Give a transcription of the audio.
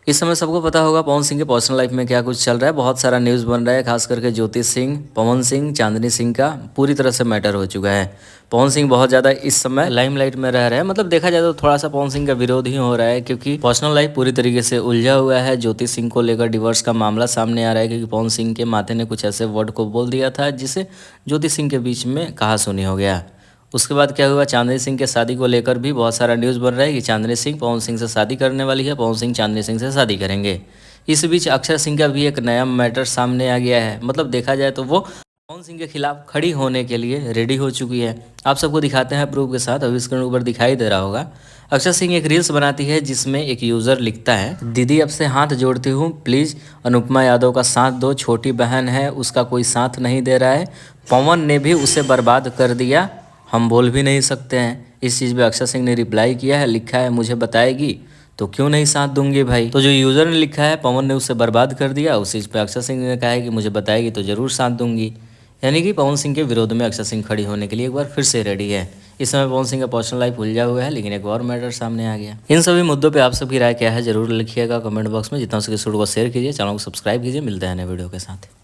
इस समय सबको पता होगा पवन सिंह के पर्सनल लाइफ में क्या कुछ चल रहा है। बहुत सारा न्यूज़ बन रहा है, खास करके ज्योति सिंह, पवन सिंह, चांदनी सिंह का पूरी तरह से मैटर हो चुका है। पवन सिंह बहुत ज़्यादा इस समय लाइमलाइट में रह रहे हैं। मतलब देखा जाए तो थोड़ा सा पवन सिंह का विरोध ही हो रहा है, क्योंकि पर्सनल लाइफ पूरी तरीके से उलझा हुआ है। ज्योति सिंह को लेकर डिवोर्स का मामला सामने आ रहा है, क्योंकि पवन सिंह के माथे ने कुछ ऐसे वर्ड को बोल दिया था जिसे ज्योति सिंह के बीच में कहासुनी हो गया। उसके बाद क्या हुआ, चांदनी सिंह के शादी को लेकर भी बहुत सारा न्यूज़ बन रहा है कि चांदनी सिंह पवन सिंह से शादी करने वाली है, पवन सिंह चांदनी सिंह से शादी करेंगे। इस बीच अक्षय सिंह का भी एक नया मैटर सामने आ गया है। मतलब देखा जाए तो वो पवन सिंह के खिलाफ खड़ी होने के लिए रेडी हो चुकी है। आप सबको दिखाते हैं प्रूफ के साथ, अभी स्क्रीन ऊपर दिखाई दे रहा होगा। अक्षय सिंह एक रील्स बनाती है जिसमें एक यूज़र लिखता है, दीदी अब से हाथ जोड़ती हूँ, प्लीज़ अनुपमा यादव का साथ दो, छोटी बहन है उसका कोई साथ नहीं दे रहा है, पवन ने भी उसे बर्बाद कर दिया, हम बोल भी नहीं सकते हैं। इस चीज़ पे अक्षय सिंह ने रिप्लाई किया है, लिखा है मुझे बताएगी तो क्यों नहीं साथ दूंगी भाई। तो जो यूज़र ने लिखा है पवन ने उसे बर्बाद कर दिया, उस चीज़ पे अक्षय सिंह ने कहा है कि मुझे बताएगी तो ज़रूर साथ दूंगी। यानी कि पवन सिंह के विरोध में अक्षय सिंह खड़ी होने के लिए एक बार फिर से रेडी है। इस समय पवन सिंह का पर्सनल लाइफ उलझा हुआ है, लेकिन एक और मैटर सामने आ गया। इन सभी मुद्दों पे आप सबकी राय क्या है जरूर लिखिएगा कमेंट बॉक्स में। जितना हो सके वीडियो को शेयर कीजिए, चैनल को सब्सक्राइब कीजिए। मिलते हैं नए वीडियो के साथ।